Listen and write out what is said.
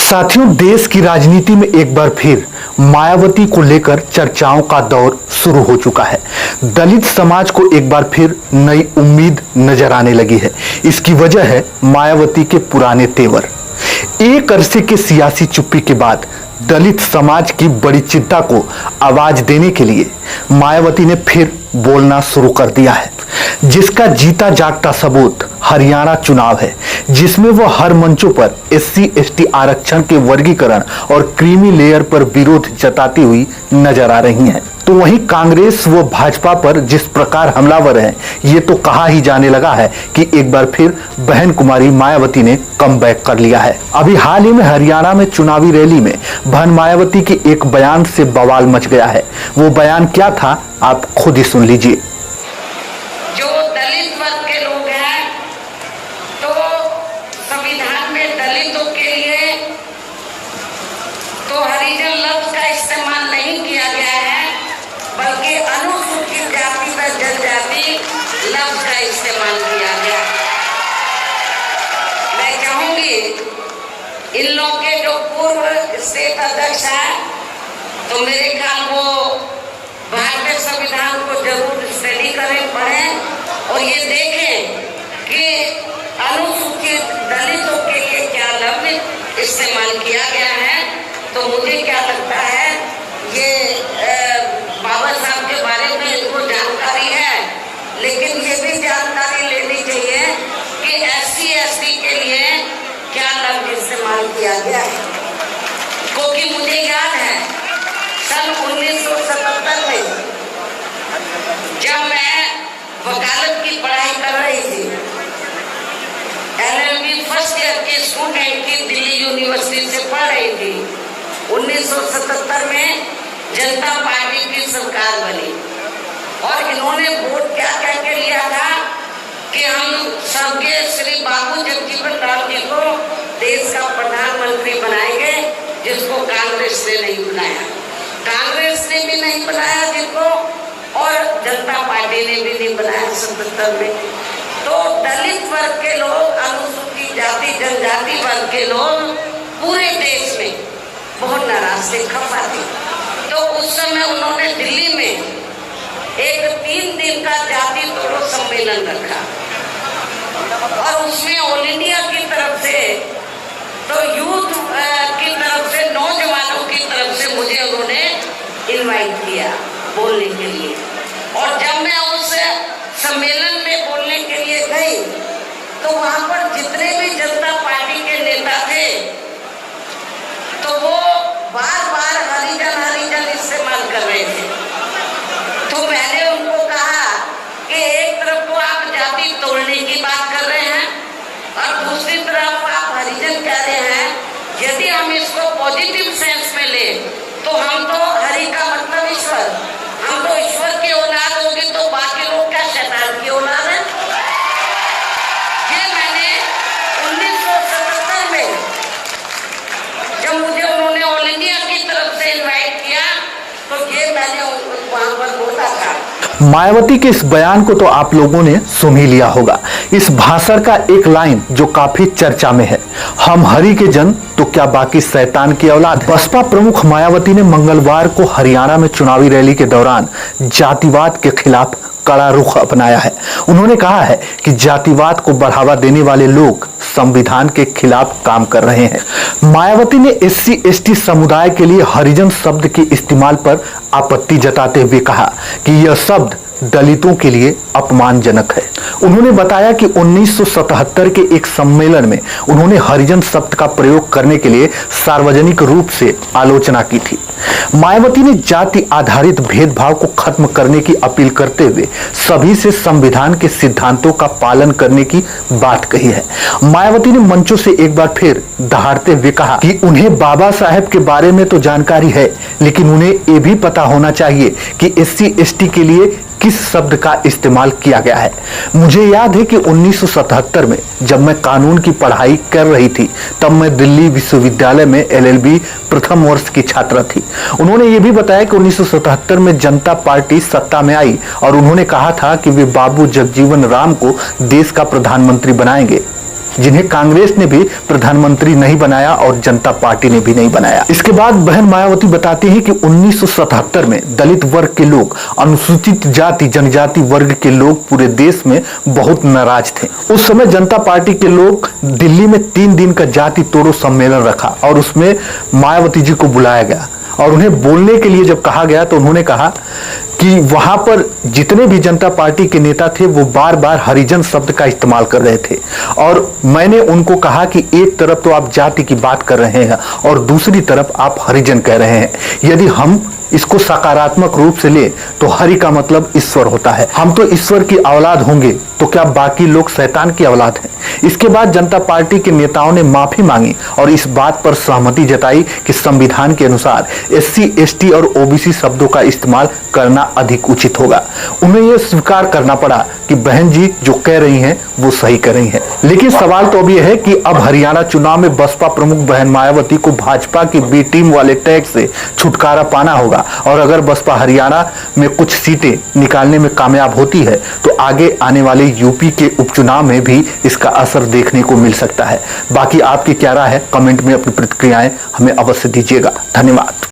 साथियों, देश की राजनीति में एक बार फिर मायावती को लेकर चर्चाओं का दौर शुरू हो चुका है। दलित समाज को एक बार फिर नई उम्मीद नजर आने लगी है। इसकी वजह है मायावती के पुराने तेवर। एक अरसे के सियासी चुप्पी के बाद दलित समाज की बड़ी चिंता को आवाज देने के लिए मायावती ने फिर बोलना शुरू कर दिया है, जिसका जीता जागता सबूत हरियाणा चुनाव है, जिसमें वो हर मंचों पर SC/ST आरक्षण के वर्गीकरण और क्रीमी लेयर पर विरोध जताती हुई नजर आ रही हैं। तो वहीं कांग्रेस व भाजपा पर जिस प्रकार हमलावर है, ये तो कहा ही जाने लगा है कि एक बार फिर बहन कुमारी मायावती ने कमबैक कर लिया है। अभी हाल ही में हरियाणा में चुनावी रैली में बहन मायावती के एक बयान से बवाल मच गया है। वो बयान क्या था, आप खुद ही सुन लीजिए। जो दलित वर्ग के लोग हैं, तो संविधान में दलितों के लिए तो हरिजन लफ्ज का इस्तेमाल नहीं किया गया है, बल्कि अनुसूचित जाति व जनजाति लफ्ज का इस्तेमाल किया गया। मैं चाहूंगी इन लोगों के जो पूर्व स्टेट अध्यक्ष हैं, तो मेरे ख्याल वो भारतीय संविधान को जरूर स्टडी करें, पढ़ें और ये देखें कि अनुसूचित दलितों के लिए क्या लफ्ज इस्तेमाल किया गया है। तो मुझे क्या लगता है, ये बाबा साहब के बारे में इनको जानकारी है, लेकिन ये भी जानकारी लेनी चाहिए कि SC/ST के लिए क्या लफ्ज इस्तेमाल किया गया है। क्योंकि मुझे याद है सन 1977 में जब मैं वकालत की पढ़ाई कर रही थी, LLB फर्स्ट ईयर की स्टूडेंट की दिल्ली यूनिवर्सिटी से पढ़ रही थी। 1977 में जनता पार्टी की सरकार बनी और इन्होंने वोट क्या कह के लिया था कि हम स्वर्गीय श्री बाबू जगजीवन राम जी को देश का प्रधानमंत्री बनाएंगे, जिसको कांग्रेस ने नहीं बनाया। कांग्रेस ने भी नहीं बनाया जिनको, और जनता पार्टी ने भी नहीं बनाया 77 में। तो दलित वर्ग के लोग, अनुसूचित जाति जनजाति वर्ग के लोग पूरे देश में बहुत नाराज थे, खफा थे। तो उस समय उन्होंने दिल्ली में एक 3 दिन का जाति तोड़ो सम्मेलन रखा और उसमें ऑल इंडिया की तरफ से, तो यूथ की तरफ से, नौजवानों की तरफ से मुझे उन्होंने इनवाइट किया बोलने के लिए। और जब मैं उस सम्मेलन में बोलने के लिए गई, तो वहां पर जितने भी जनता पार्टी के नेता थे, तो वो बार बार हरिजन हरिजन इस्तेमाल कर रहे थे। तो मैंने उनको कहा कि एक तरफ तो आप जाति तोड़ने की बात कर रहे हैं और दूसरी तरफ आप हरिजन कह रहे हैं। यदि हम इसको पॉजिटिव सेंस में ले, तो हम तो हरि का मतलब ईश्वर, हम तो ईश्वर की औलाद होगी, तो बाकी लोग क्या शैतान की औलाद है। ये मैंने 1977 में जब मुझे उन्होंने ऑल इंडिया की तरफ से इनवाइट किया, तो ये मैंने वहां पर बोला था। मायावती के इस बयान को तो आप लोगों ने सुन ही लिया होगा। इस भाषण का एक लाइन जो काफी चर्चा में है, हम हरि के जन तो क्या बाकी शैतान की औलाद है। बसपा प्रमुख मायावती ने मंगलवार को हरियाणा में चुनावी रैली के दौरान जातिवाद के खिलाफ कड़ा रुख अपनाया है। उन्होंने कहा है कि जातिवाद को बढ़ावा देने वाले लोग संविधान के खिलाफ काम कर रहे हैं। मायावती ने SC/ST समुदाय के लिए हरिजन शब्द के इस्तेमाल पर आपत्ति जताते हुए कहा कि यह शब्द दलितों के लिए अपमानजनक है। उन्होंने बताया कि 1977 के एक सम्मेलन में उन्होंने हरिजन शब्द का प्रयोग करने के लिए सार्वजनिक रूप से आलोचना की थी। मायावती ने जाति आधारित भेदभाव को खत्म करने की अपील करते हुए सभी से संविधान के सिद्धांतों का पालन करने की बात कही है। मायावती ने मंचों से एक बार फिर दहाड़ते हुए कहा कि उन्हें बाबा साहेब के बारे में तो जानकारी है, लेकिन उन्हें ये भी पता होना चाहिए कि SC/ST के लिए किस शब्द का इस्तेमाल किया गया है। मुझे याद है कि 1977 में जब मैं कानून की पढ़ाई कर रही थी, तब मैं दिल्ली विश्वविद्यालय में LLB प्रथम वर्ष की छात्रा थी। उन्होंने ये भी बताया कि 1977 में जनता पार्टी सत्ता में आई और उन्होंने कहा था कि वे बाबू जगजीवन राम को देश का प्रधानमंत्री बनाएंगे। जिन्हें कांग्रेस ने भी प्रधानमंत्री नहीं बनाया और जनता पार्टी ने भी नहीं बनाया। इसके बाद बहन मायावती बताती हैं कि 1977 में दलित वर्ग के लोग, अनुसूचित जाति जनजाति वर्ग के लोग पूरे देश में बहुत नाराज थे। उस समय जनता पार्टी के लोग दिल्ली में 3 दिन का जाति तोड़ो सम्मेलन रखा और उसमें मायावती जी को बुलाया गया और उन्हें बोलने के लिए जब कहा गया तो उन्होंने कहा कि वहां पर जितने भी जनता पार्टी के नेता थे वो बार बार हरिजन शब्द का इस्तेमाल कर रहे थे और मैंने उनको कहा कि एक तरफ तो आप जाति की बात कर रहे हैं और दूसरी तरफ आप हरिजन कह रहे हैं। यदि हम इसको सकारात्मक रूप से ले तो हरि का मतलब ईश्वर होता है। हम तो ईश्वर की औलाद होंगे तो क्या बाकी लोग शैतान की औलाद हैं? इसके बाद जनता पार्टी के नेताओं ने माफी मांगी और इस बात पर सहमति जताई कि संविधान के अनुसार SC, ST और OBC शब्दों का इस्तेमाल करना अधिक उचित होगा। उन्हें यह स्वीकार करना पड़ा कि बहन जी जो कह रही हैं वो सही कर रही हैं। लेकिन सवाल तो अब यह है कि अब हरियाणा चुनाव में बसपा प्रमुख बहन मायावती को भाजपा की बी टीम वाले टैग से छुटकारा पाना होगा और अगर बसपा हरियाणा में कुछ सीटें निकालने में कामयाब होती है तो आगे आने वाले यूपी के उपचुनाव में भी इसका असर देखने को मिल सकता है। बाकी आपकी क्या राय है? कमेंट में अपनी प्रतिक्रियाएं हमें अवश्य दीजिएगा। धन्यवाद।